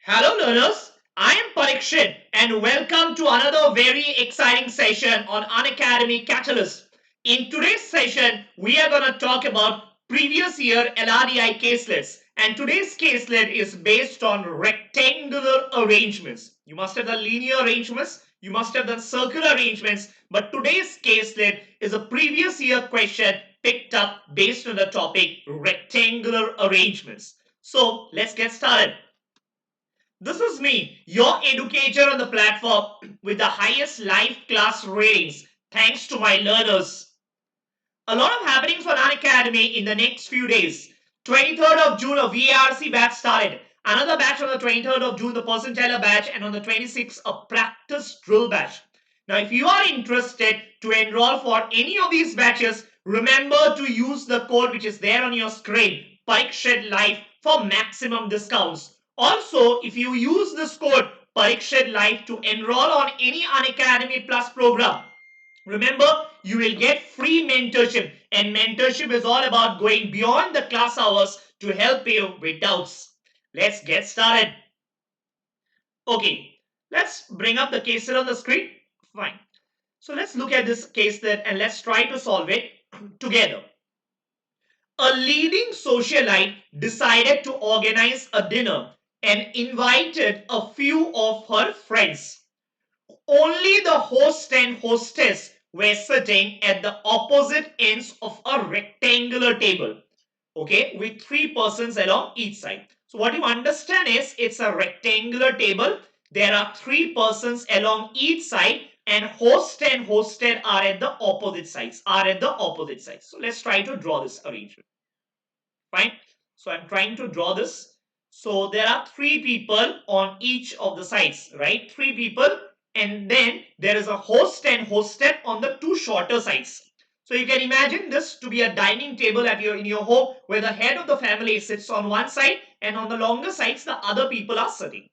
Hello learners, I am Parikshit and welcome to another very exciting session on Unacademy Catalyst. In today's session, we are going to talk about previous year LRDI caselets, and today's caselet is based on rectangular arrangements. You must have the linear arrangements, you must have the circular arrangements, but today's caselet is a previous year question picked up based on the topic rectangular arrangements. So let's get started. This is me, your educator on the platform with the highest live class ratings thanks to my learners. A lot of happenings for Unacademy in the next few days. 23rd of June, a VARC batch started. Another batch on the 23rd of June, the percentile batch, and on the 26th, a practice drill batch. Now, if you are interested to enroll for any of these batches, remember to use the code which is there on your screen, Parikshit Live, for maximum discounts. Also, if you use this code Parikshit Live to enroll on any Unacademy Plus program, remember, you will get free mentorship, and mentorship is all about going beyond the class hours to help you with doubts. Let's get started. Okay, let's bring up the case set on the screen. Fine. So let's look at this case set and let's try to solve it together. A leading socialite decided to organize a dinner and invited a few of her friends. Only the host and hostess were sitting at the opposite ends of a rectangular table, okay, with three persons along each side. So what you understand is it's a rectangular table. There are three persons along each side, and host and hosted are at the opposite sides. So let's try to draw this arrangement. Fine. So I'm trying to draw this. So there are three people on each of the sides, right? Three people, and then there is a host and hosted on the two shorter sides. So you can imagine this to be a dining table in your home where the head of the family sits on one side and on the longer sides the other people are sitting.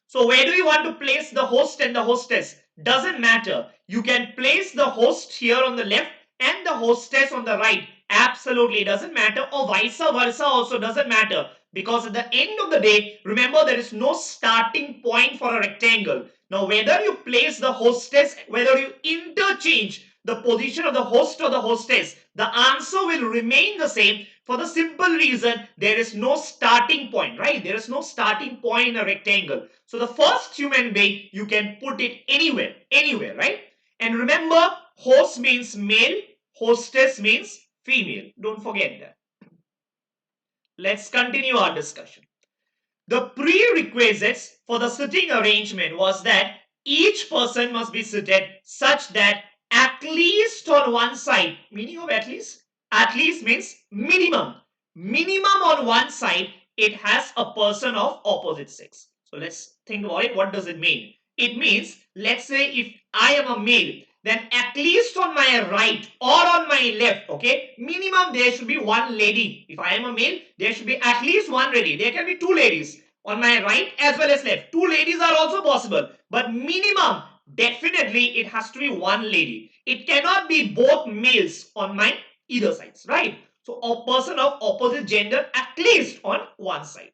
So where do you want to place the host and the hostess? Doesn't matter. You can place the host here on the left and the hostess on the right. Absolutely doesn't matter, or vice versa also doesn't matter, because at the end of the day, remember, there is no starting point for a rectangle. Now whether you place the hostess, whether you interchange the position of the host or the hostess, the answer will remain the same, for the simple reason there is no starting point, right? There is no starting point in a rectangle. So the first human being, you can put it anywhere, right? And remember, host means male, hostess means female. Don't forget that. Let's continue our discussion. The prerequisites for the sitting arrangement was that each person must be seated such that at least on one side, meaning of at least means minimum. Minimum on one side, it has a person of opposite sex. So let's think about it. What does it mean? It means, let's say if I am a male, then at least on my right or on my left, okay, minimum there should be one lady. If I am a male, there should be at least one lady. There can be two ladies on my right as well as left. Two ladies are also possible, but minimum, definitely it has to be one lady. It cannot be both males on my either sides, right? So a person of opposite gender at least on one side.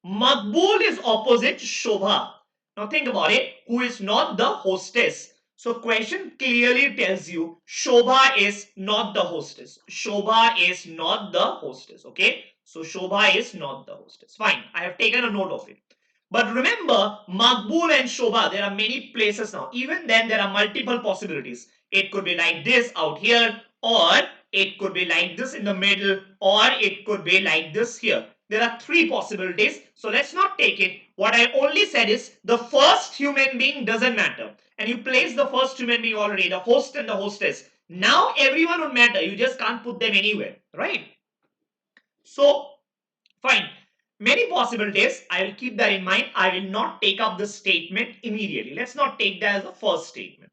Makbul is opposite Shobha. Now think about it. Who is not the hostess? So question clearly tells you Shobha is not the hostess. Shobha is not the hostess. Okay. So Shobha is not the hostess. Fine. I have taken a note of it. But remember, Makbul and Shobha, there are many places now. Even then, there are multiple possibilities. It could be like this out here, or it could be like this in the middle, or it could be like this here. There are three possibilities. So let's not take it. What I only said is the first human being doesn't matter. And you place the first human being already, the host and the hostess. Now everyone would matter. You just can't put them anywhere, right? So, fine. Many possibilities. I will keep that in mind. I will not take up this statement immediately. Let's not take that as the first statement.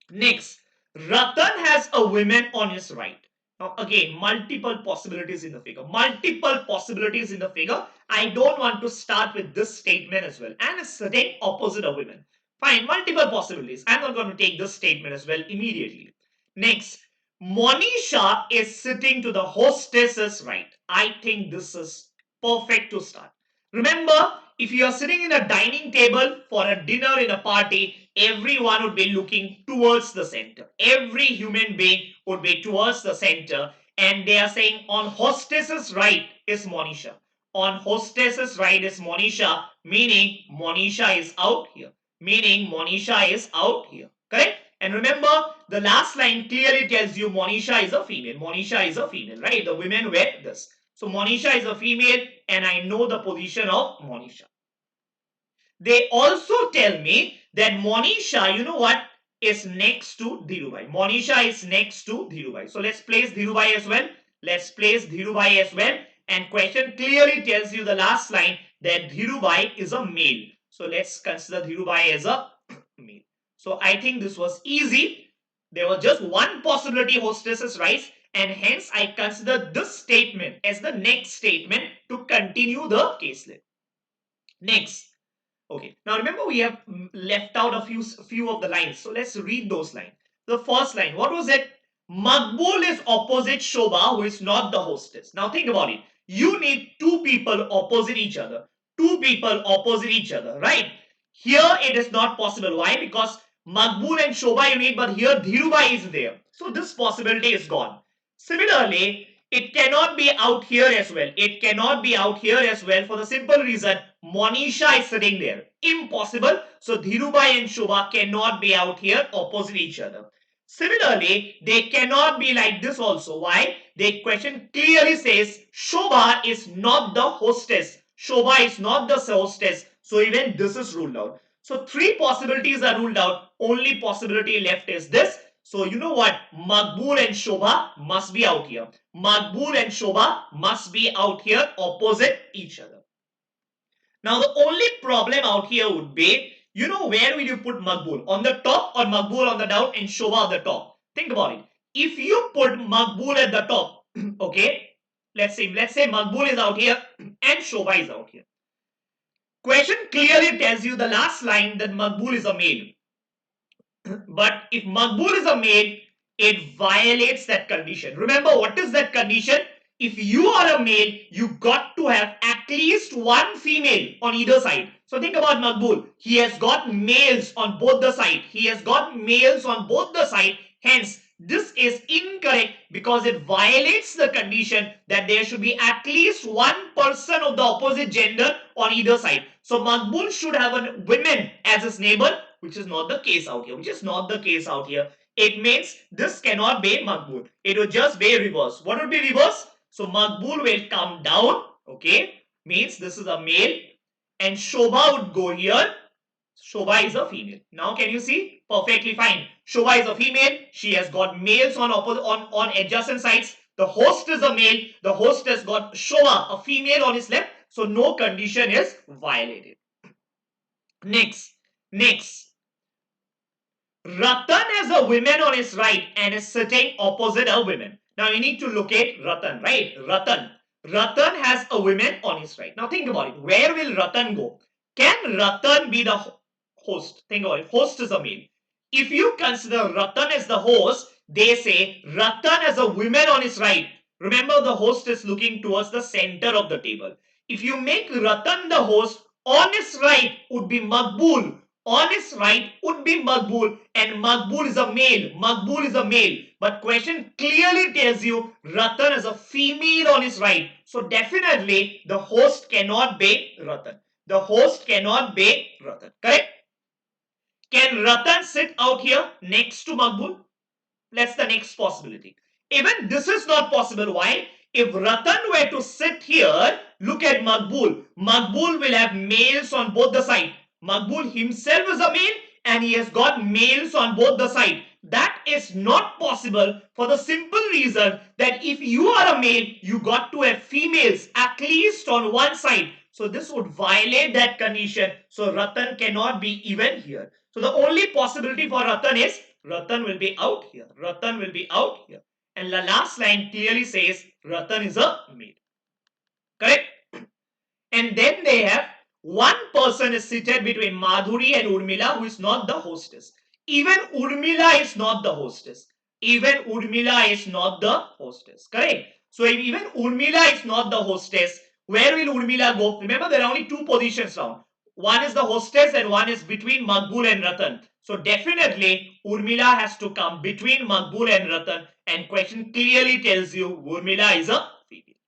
Next, Ratan has a woman on his right. Now again, multiple possibilities in the figure. Multiple possibilities in the figure. I don't want to start with this statement as well. And it's sitting opposite a woman. Fine, multiple possibilities. I'm not going to take this statement as well immediately. Next, Monisha is sitting to the hostess's right. I think this is perfect to start. Remember, if you are sitting in a dining table for a dinner in a party, everyone would be looking towards the center. Every human being would be towards the center, and they are saying on hostess's right is Monisha. On hostess's right is Monisha, meaning Monisha is out here. Meaning Monisha is out here. Correct? And remember, the last line clearly tells you Monisha is a female. Monisha is a female, right? The women wear this. So Monisha is a female and I know the position of Monisha. They also tell me that Monisha, you know what, is next to Dhirubai. Monisha is next to Dhirubai. So let's place Dhirubai as well. Let's place Dhirubai as well. And question clearly tells you the last line that Dhirubai is a male. So let's consider Dhirubai as a male. So I think this was easy. There was just one possibility, hostesses rise, and hence I consider this statement as the next statement to continue the caselet. Next. Okay. Now remember we have left out a few of the lines. So let's read those lines. The first line, what was it? Maqbool is opposite Shobha, who is not the hostess. Now think about it. You need two people opposite each other. Two people opposite each other, right? Here it is not possible. Why? Because Maqbool and Shobha you need, but here Dhirubai is there. So this possibility is gone. Similarly, it cannot be out here as well. It cannot be out here as well for the simple reason Monisha is sitting there. Impossible. So Dhirubai and Shobha cannot be out here opposite each other. Similarly, they cannot be like this also. Why? The question clearly says Shobha is not the hostess. Shobha is not the hostess. So even this is ruled out. So three possibilities are ruled out. Only possibility left is this. So you know what? Maqbool and Shobha must be out here. Maqbool and Shobha must be out here opposite each other. Now the only problem out here would be, you know, where will you put Maqbool? On the top or Maqbool on the down and Shobha on the top? Think about it. If you put Maqbool at the top, okay, let's say Maqbool is out here and Shobha is out here. Question clearly tells you the last line that Maqbool is a male. But if Maqbool is a male, it violates that condition. Remember, what is that condition? If you are a male, you got to have at least one female on either side. So think about Maqbool. He has got males on both the side. He has got males on both the side. Hence, this is incorrect because it violates the condition that there should be at least one person of the opposite gender on either side. So Maqbool should have a woman as his neighbor, which is not the case out here. Which is not the case out here. It means this cannot be Maqbool. It would just be reverse. What would be reverse? So Maqbool will come down. Okay. Means this is a male. And Shobha would go here. Shobha is a female. Now can you see? Perfectly fine. Shobha is a female. She has got males on adjacent sides. The host is a male. The host has got Shobha, a female on his left. So no condition is violated. Next. Ratan has a woman on his right and is sitting opposite a woman. Now you need to locate Ratan, right? Ratan has a woman on his right. Now think about it. Where will Ratan go? Can Ratan be the host? Think about it. Host is a male. If you consider Ratan as the host, they say Ratan has a woman on his right. Remember, the host is looking towards the center of the table. If you make Ratan the host, on his right would be Maqbool. On his right would be Maqbool, and Maqbool is a male. Maqbool is a male. But question clearly tells you Ratan is a female on his right. So definitely the host cannot be Ratan. The host cannot be Ratan. Correct? Can Ratan sit out here next to Maqbool? That's the next possibility. Even this is not possible. Why? If Ratan were to sit here, look at Maqbool. Maqbool will have males on both the side. Maqbool himself is a male and he has got males on both the side. That is not possible for the simple reason that if you are a male, you got to have females at least on one side. So this would violate that condition. So Ratan cannot be even here. So the only possibility for Ratan is Ratan will be out here. Ratan will be out here. And the last line clearly says Ratan is a male. Correct? And then they have one person is seated between Madhuri and Urmila who is not the hostess. Even Urmila is not the hostess. Even Urmila is not the hostess. Correct? So if even Urmila is not the hostess, Where will Urmila go? Remember, there are only two positions now. One is the hostess and one is between Maqbul and Ratan. So definitely Urmila has to come between Maqbul and Ratan, and question clearly tells you Urmila is a female.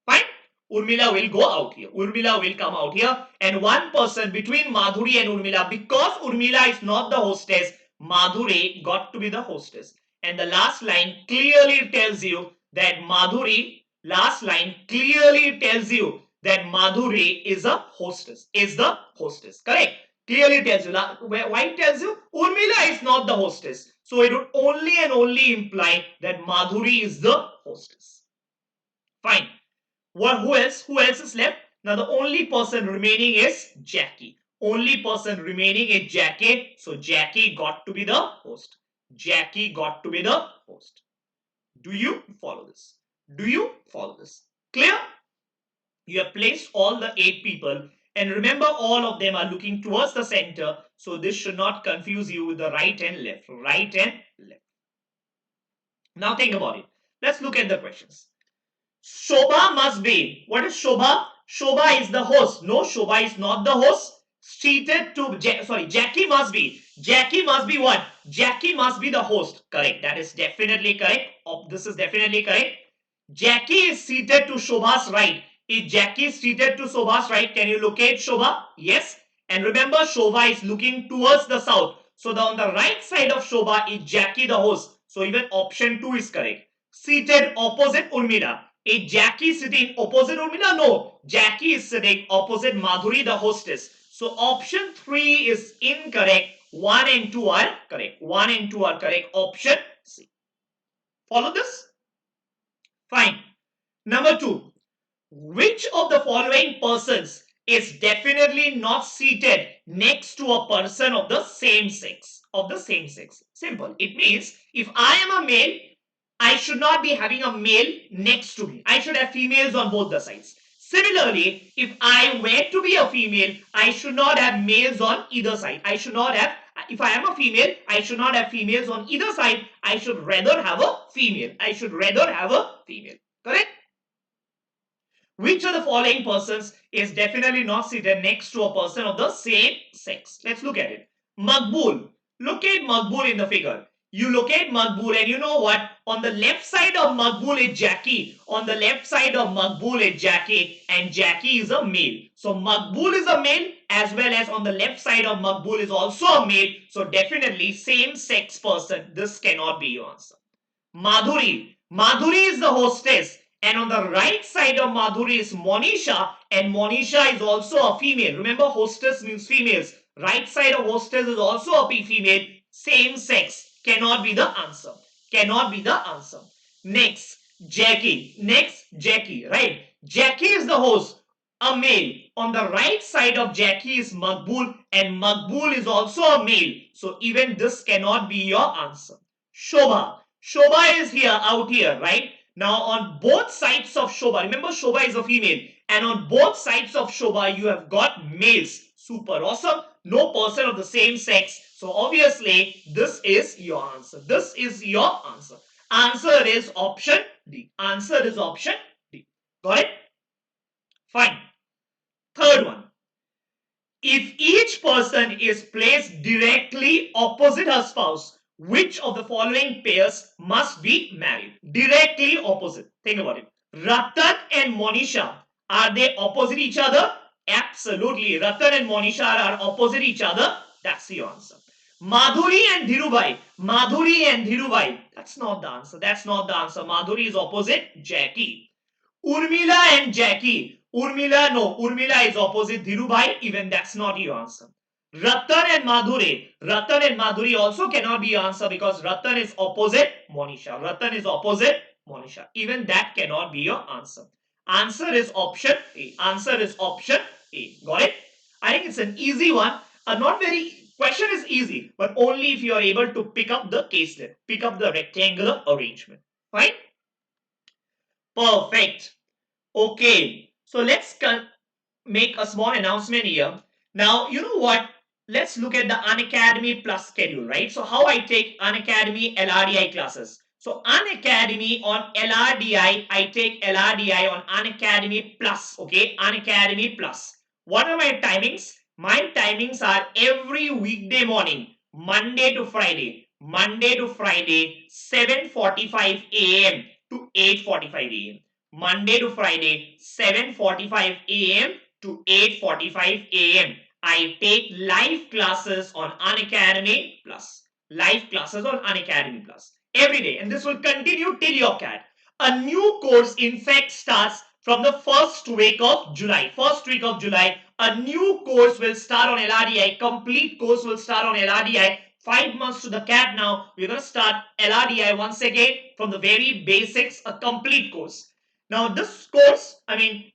Fine. Urmila will go out here. Urmila will come out here, and one person between Madhuri and Urmila, because Urmila is not the hostess, Madhuri got to be the hostess. And the last line clearly tells you that Madhuri, last line clearly tells you that Madhuri is a hostess, is the hostess. Correct? Clearly tells you. Why it tells you? Urmila is not the hostess. So it would only and only imply that Madhuri is the hostess. Fine. Who else? Who else is left? Now the only person remaining is Jackie. Only person remaining is Jackie. So Jackie got to be the host. Jackie got to be the host. Do you follow this? Do you follow this? Clear? You have placed all the 8 people, and remember, all of them are looking towards the center. So this should not confuse you with the right and left. Right and left. Now think about it. Let's look at the questions. Shobha must be. What is Shobha? Shobha is the host. No, Shobha is not the host. Seated to Jackie must be. Jackie must be what? Jackie must be the host. Correct. That is definitely correct. This is definitely correct. Jackie is seated to Shobha's right. If Jackie is seated to Shobha's right, can you locate Shobha? Yes. And remember, Shobha is looking towards the south. So on the right side of Shobha is Jackie the host. So even option 2 is correct. Seated opposite Urmila. Is Jackie sitting opposite Urmila? No. Jackie is sitting opposite Madhuri the hostess. So option 3 is incorrect. 1 and 2 are correct. 1 and 2 are correct. Option C. Follow this? Fine. Number 2. Which of the following persons is definitely not seated next to a person of the same sex? Of the same sex. Simple. It means if I am a male, I should not be having a male next to me. I should have females on both the sides. Similarly, if I were to be a female, I should not have males on either side. I should not have, if I am a female, I should not have females on either side. I should rather have a female. I should rather have a female. Correct? Which of the following persons is definitely not seated next to a person of the same sex? Let's look at it. Maqbul. Locate Maqbul in the figure. You locate Maqbul, and you know what? On the left side of Maqbul is Jackie. On the left side of Maqbul is Jackie, and Jackie is a male. So Maqbul is a male, as well as on the left side of Maqbul is also a male. So definitely same sex person. This cannot be your answer. Madhuri. Madhuri is the hostess. And on the right side of Madhuri is Monisha, and Monisha is also a female. Remember, hostess means females. Right side of hostess is also a female. Same sex. Cannot be the answer. Cannot be the answer. Next, Jackie. Next, Jackie. Right. Jackie is the host. A male. On the right side of Jackie is Maqbul, and Maqbul is also a male. So even this cannot be your answer. Shobha. Shobha is here, out here, right? Now on both sides of Shobha, remember Shobha is a female, and on both sides of Shobha you have got males. Super awesome. No person of the same sex. So obviously this is your answer. This is your answer. Answer is option D. Answer is option D. Got it? Fine. Third one. If each person is placed directly opposite her spouse, which of the following pairs must be married? Directly opposite. Think about it. Ratan and Monisha, are they opposite each other? Absolutely. Ratan and Monisha are opposite each other. That's the answer. Madhuri and Dhirubai. Madhuri and Dhirubai. That's not the answer. That's not the answer. Madhuri is opposite Jackie. Urmila and Jackie. Urmila, no. Urmila is opposite Dhirubai. Even that's not your answer. Ratan and Madhuri. Ratan and Madhuri also cannot be your answer because Ratan is opposite Monisha. Ratan is opposite Monisha. Even that cannot be your answer. Answer is option A. Answer is option A. Got it? I think it's an easy one. Not very. Question is easy, but only if you are able to pick up the caselet, pick up the rectangular arrangement. Fine? Perfect. Okay. So let's make a small announcement here. Now, you know what? Let's look at the Unacademy Plus schedule, right? So how I take Unacademy LRDI classes. So Unacademy on LRDI, I take LRDI on Unacademy Plus. Okay, Unacademy Plus. What are my timings? My timings are every weekday morning, Monday to Friday. Monday to Friday, 7:45 a.m. to 8:45 a.m. Monday to Friday, 7:45 a.m. to 8:45 a.m. I take live classes on Unacademy Plus. Live classes on Unacademy Plus every day, and this will continue till your CAT. A new course, in fact, starts from the first week of July. First week of July, a new course will start on LRDI. Complete course will start on LRDI. 5 months to the CAT now. We're going to start LRDI once again from the very basics, a complete course. Now this course,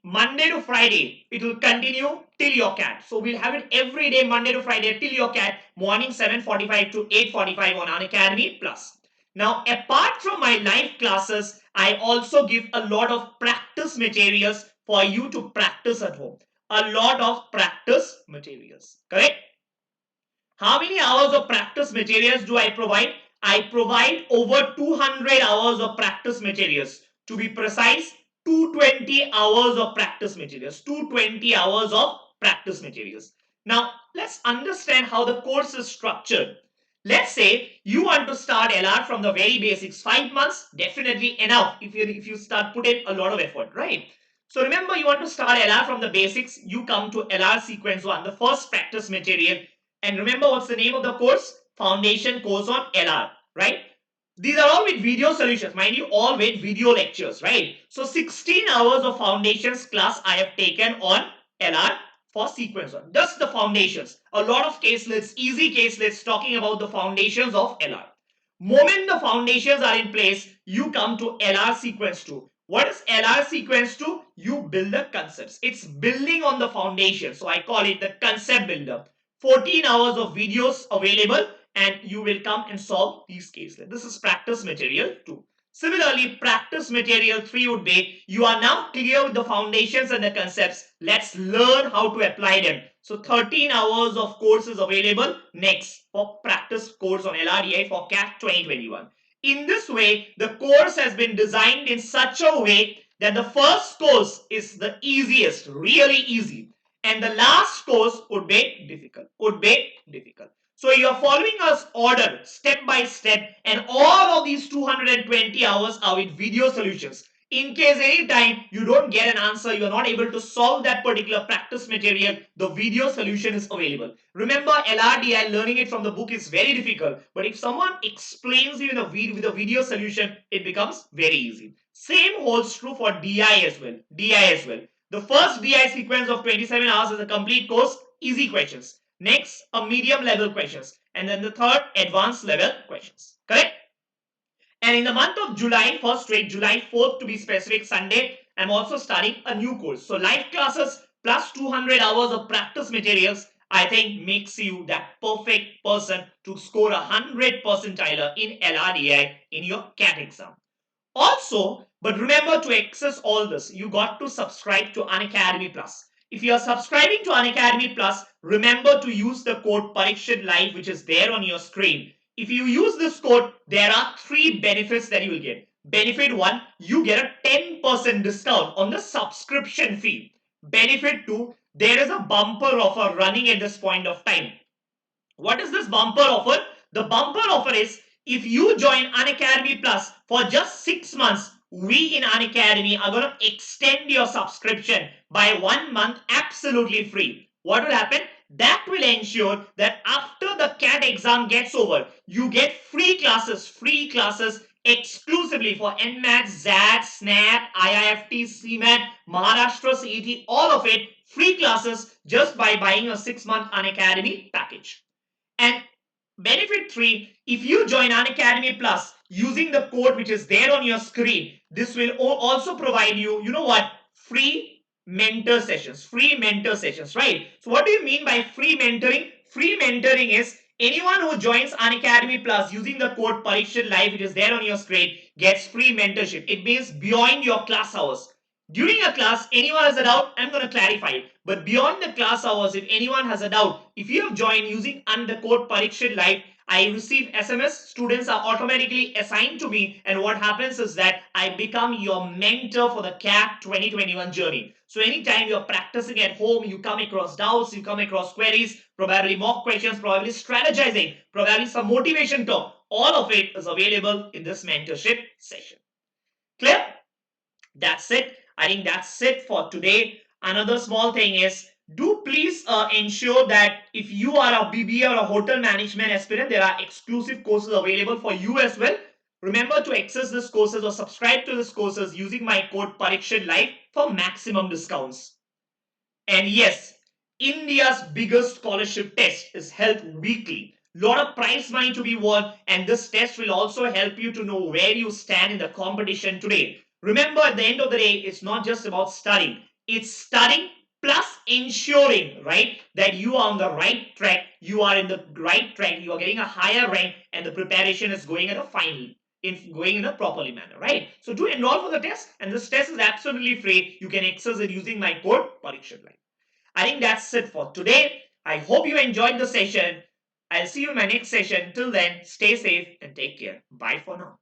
Monday to Friday, it will continue till your CAT. So we'll have it every day, Monday to Friday till your CAT, morning 7:45 to 8:45 on Unacademy Plus. Now, apart from my live classes, I also give a lot of practice materials for you to practice at home. A lot of practice materials, correct? How many hours of practice materials do I provide? I provide over 200 hours of practice materials. To be precise, 220 hours of practice materials. 220 hours of practice materials. Now, let's understand how the course is structured. Let's say you want to start LR from the very basics. 5 months, definitely enough if you start putting a lot of effort, right? So remember, you want to start LR from the basics. You come to LR sequence 1, the first practice material. And remember, what's the name of the course? Foundation course on LR, right? These are all with video solutions. Mind you, all with video lectures, right? So 16 hours of foundations class I have taken on LR for sequence 1. Just the foundations. A lot of caselets, easy caselets talking about the foundations of LR. Moment the foundations are in place, you come to LR sequence 2. What is LR sequence 2? You build the concepts. It's building on the foundation. So I call it the concept builder. 14 hours of videos available, and you will come and solve these cases. This is practice material 2. Similarly, practice material 3 would be, you are now clear with the foundations and the concepts. Let's learn how to apply them. So 13 hours of course is available next for practice course on LRDI for CAT 2021. In this way, the course has been designed in such a way that the first course is the easiest, really easy, and the last course would be difficult. So you are following us order step by step, and all of these 220 hours are with video solutions. In case any time you don't get an answer, you are not able to solve that particular practice material, the video solution is available. Remember, LRDI, learning it from the book is very difficult, but if someone explains you with a video solution, it becomes very easy. Same holds true for DI as well. The first DI sequence of 27 hours is a complete course, easy questions. Next, a medium level questions. And then the third, advanced level questions. Correct? And in the month of July, first week, July 4th to be specific, Sunday, I'm also starting a new course. So live classes plus 200 hours of practice materials, I think makes you that perfect person to score 100 percentile in LRDI in your CAT exam. Also, but remember, to access all this, you got to subscribe to Unacademy Plus. If you are subscribing to Unacademy Plus, remember to use the code Parikshit Live, which is there on your screen. If you use this code, there are 3 benefits that you will get. Benefit 1, you get a 10% discount on the subscription fee. Benefit 2, there is a bumper offer running at this point of time. What is this bumper offer? The bumper offer is, if you join Unacademy Plus for just 6 months, we in Unacademy are going to extend your subscription by 1 month absolutely free. What will happen? That will ensure that after the CAT exam gets over, you get free classes exclusively for NMAT, ZAT, SNAP, IIFT, CMAT, Maharashtra CET, all of it, free classes just by buying a 6-month Unacademy package. And benefit 3, if you join Unacademy Plus using the code which is there on your screen, this will also provide you, free mentor sessions, right? So what do you mean by free mentoring? Free mentoring is anyone who joins Unacademy Plus using the code Parikshit Live, which is there on your screen, gets free mentorship. It means beyond your class hours. During a class, anyone has a doubt, I'm going to clarify it. But beyond the class hours, if anyone has a doubt, if you have joined using the code Parikshit Live, I receive SMS, students are automatically assigned to me, and what happens is that I become your mentor for the CAT 2021 journey. So anytime you're practicing at home, you come across doubts, you come across queries, probably mock questions, probably strategizing, probably some motivation talk, all of it is available in this mentorship session. Clear? That's it. I think that's it for today. Another small thing is, do please ensure that if you are a BBA or a hotel management aspirant, there are exclusive courses available for you as well. Remember to access these courses or subscribe to these courses using my code Parikshan Live for maximum discounts. And yes, India's biggest scholarship test is held weekly. Lot of prize money to be won, and this test will also help you to know where you stand in the competition today. Remember, at the end of the day, it's not just about studying, it's studying plus ensuring, right, that you are on the right track, you are in the right track, you are getting a higher rank, and the preparation is going at a final in going in a properly manner, right? So do enroll for the test, and this test is absolutely free. You can access it using my code Parikshan Live. I think that's it for today. I hope you enjoyed the session. I'll see you in my next session. Till then, stay safe and take care. Bye for now.